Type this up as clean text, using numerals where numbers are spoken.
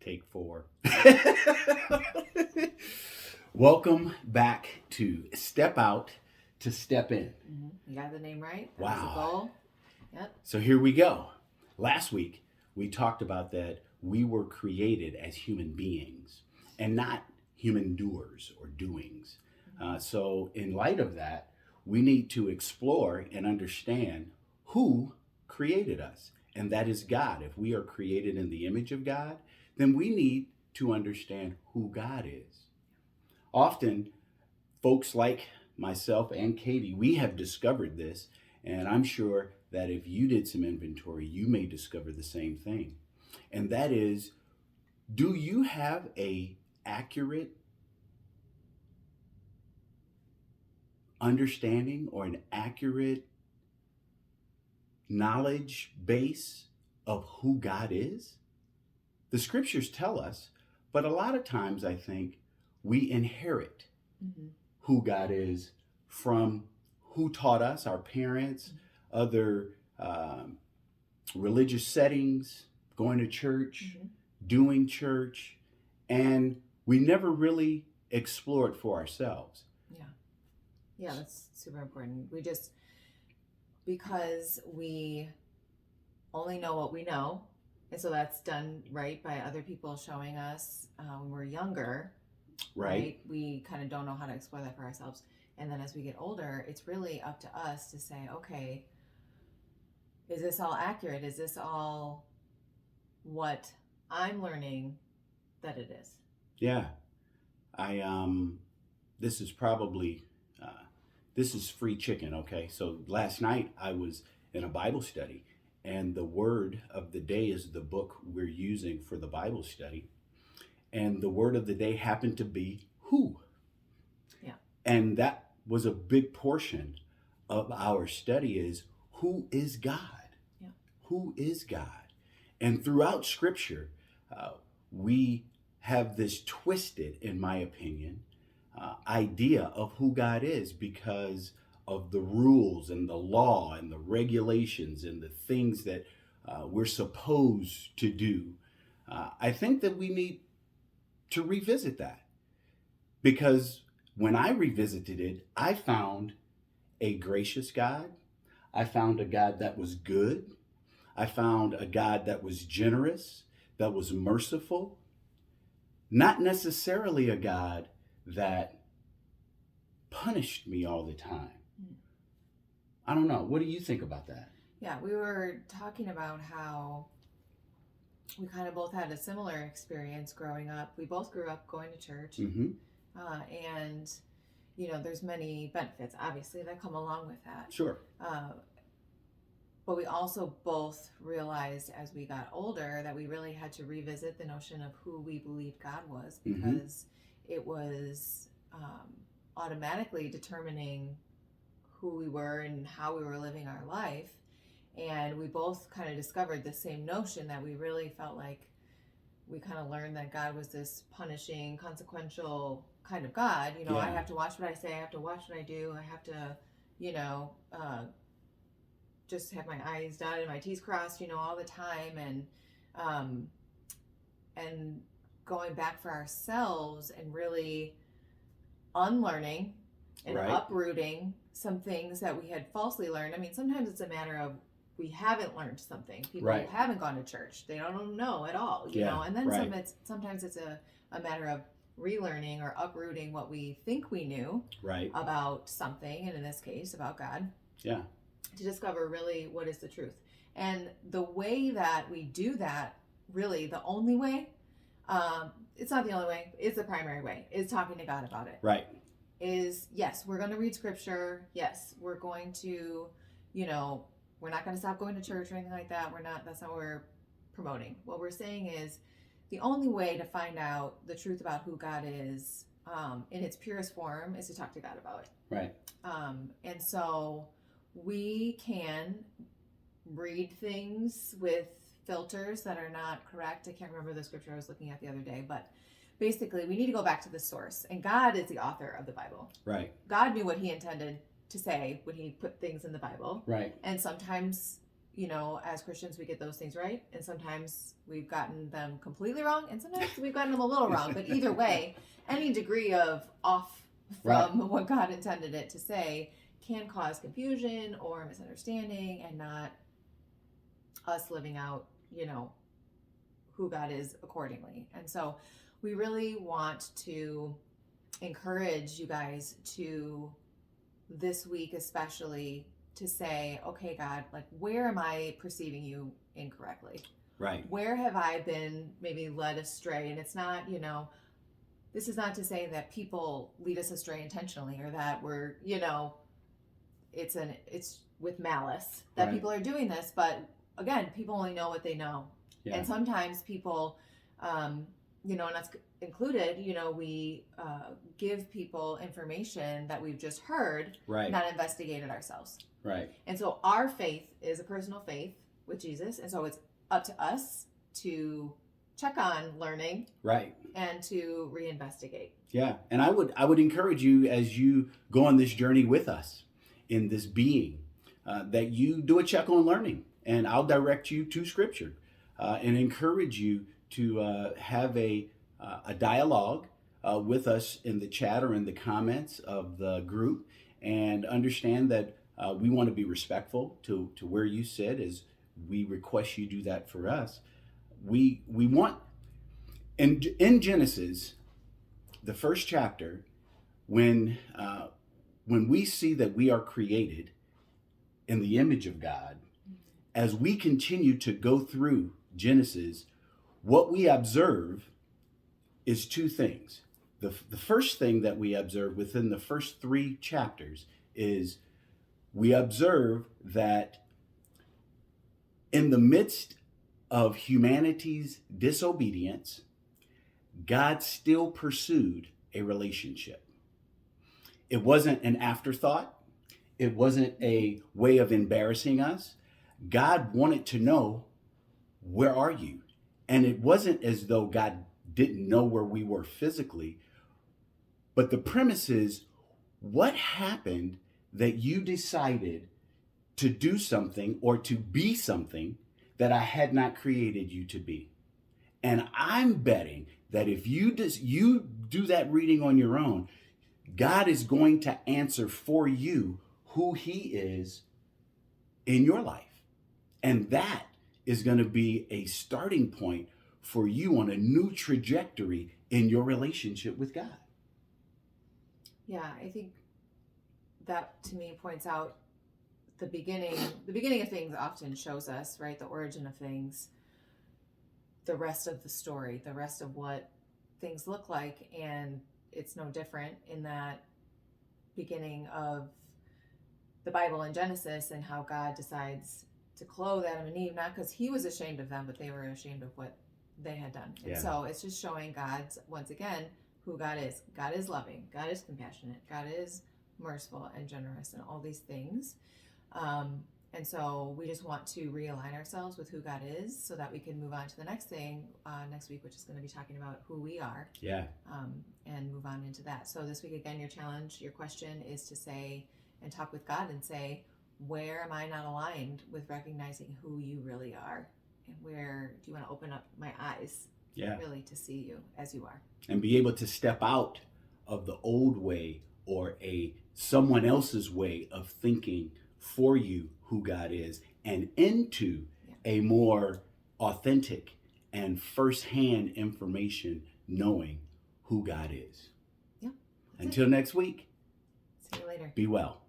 Take 4. Welcome back to Step Out to Step In. You got the name right? That Wow. was the goal. Yep. So here we go. Last week, we talked about that we were created as human beings and not human doers or doings. So, in light of that, we need to explore and understand who created us, and that is God. If we are created in the image of God, then we need to understand who God is. Often, folks like myself and Katie, we have discovered this, and I'm sure that if you did some inventory, you may discover the same thing. And that is, do you have a accurate understanding or an accurate knowledge base of who God is? The scriptures tell us, but a lot of times I think we inherit who God is from who taught us, our parents, other religious settings, going to church, doing church, and we never really explore it for ourselves. Yeah, that's super important. Because we only know what we know, and so that's done right by other people showing us when we're younger, Right? We kind of don't know how to explore that for ourselves. And then as we get older, it's really up to us to say, okay, is this all accurate? Is this all what I'm learning that it is? Yeah. This is probably, this is free chicken, okay? So last night I was in a Bible study, and the word of the day is the book we're using for the Bible study. And the word of the day happened to be who. Yeah. And that was a big portion of our study is who is God? Yeah. Who is God? And throughout Scripture, we have this twisted, in my opinion, idea of who God is because of the rules and the law and the regulations and the things that we're supposed to do. I think that we need to revisit that, because when I revisited it, I found a gracious God. I found a God that was good. I found a God that was generous, that was merciful, not necessarily a God that punished me all the time. I don't know. What do you think about that? Yeah, we were talking about how we kind of both had a similar experience growing up. We both grew up going to church, and there's many benefits, obviously, that come along with that. Sure. But we also both realized as we got older that we really had to revisit the notion of who we believed God was, because it was automatically determining who we were and how we were living our life. And we both kind of discovered the same notion that we really felt like we kind of learned that God was this punishing, consequential kind of God. I have to watch what I say, I have to watch what I do, I have to, just have my I's dotted and my T's crossed, all the time. And going back for ourselves and really unlearning and uprooting some things that we had falsely learned. I mean, sometimes it's a matter of we haven't learned something. People haven't gone to church. They don't know at all, you know. And then sometimes it's a matter of relearning or uprooting what we think we knew about something, and in this case, about God. Yeah. To discover really what is the truth. And the way that we do that, really the only way, it's not the only way, it's the primary way, is talking to God about it. Right. Is, yes, we're going to read scripture. Yes, we're going to, we're not going to stop going to church or anything like that. That's not what we're promoting. What we're saying is the only way to find out the truth about who God is in its purest form is to talk to God about it. Right. And so we can read things with filters that are not correct. I can't remember the scripture I was looking at the other day, but basically we need to go back to the source. And God is the author of the Bible. Right. God knew what he intended to say when he put things in the Bible. Right. And sometimes, as Christians, we get those things right. And sometimes we've gotten them completely wrong. And sometimes we've gotten them a little wrong. But either way, any degree of off from what God intended it to say can cause confusion or misunderstanding and not us living out, who God is accordingly. And so we really want to encourage you guys to, this week especially, to say, okay, God, like, where am I perceiving you incorrectly? Right. Where have I been maybe led astray? And it's not, this is not to say that people lead us astray intentionally or that we're, it's with malice that people are doing this. But again, people only know what they know. Yeah. And sometimes people, and that's included, we give people information that we've just heard, not investigated ourselves. Right. And so our faith is a personal faith with Jesus. And so it's up to us to check on learning. Right. And to reinvestigate. Yeah. And I would encourage you, as you go on this journey with us in this being, that you do a check on learning. And I'll direct you to Scripture and encourage you to have a dialogue with us in the chat or in the comments of the group, and understand that we want to be respectful to where you sit as we request you do that for us. We want, in Genesis, the first chapter, when we see that we are created in the image of God, as we continue to go through Genesis, what we observe is two things. The first thing that we observe within the first 3 chapters is we observe that in the midst of humanity's disobedience, God still pursued a relationship. It wasn't an afterthought. It wasn't a way of embarrassing us. God wanted to know, where are you? And it wasn't as though God didn't know where we were physically, but the premise is, what happened that you decided to do something or to be something that I had not created you to be? And I'm betting that if you do that reading on your own, God is going to answer for you who He is in your life. And that is going to be a starting point for you on a new trajectory in your relationship with God. Yeah, I think that to me points out the beginning of things often shows us, right? The origin of things, the rest of the story, the rest of what things look like. And it's no different in that beginning of the Bible in Genesis, and how God decides to clothe Adam and Eve, not because He was ashamed of them, but they were ashamed of what they had done. And so it's just showing God's, once again, who God is. God is loving. God is compassionate. God is merciful and generous and all these things. And so we just want to realign ourselves with who God is so that we can move on to the next thing next week, which is going to be talking about who we are. Yeah. And move on into that. So this week, again, your challenge, your question is to say and talk with God and say, where am I not aligned with recognizing who you really are? And where do you want to open up my eyes really to see you as you are? And be able to step out of the old way or someone else's way of thinking for you who God is, and into a more authentic and firsthand information knowing who God is. Yeah. Until next week. See you later. Be well.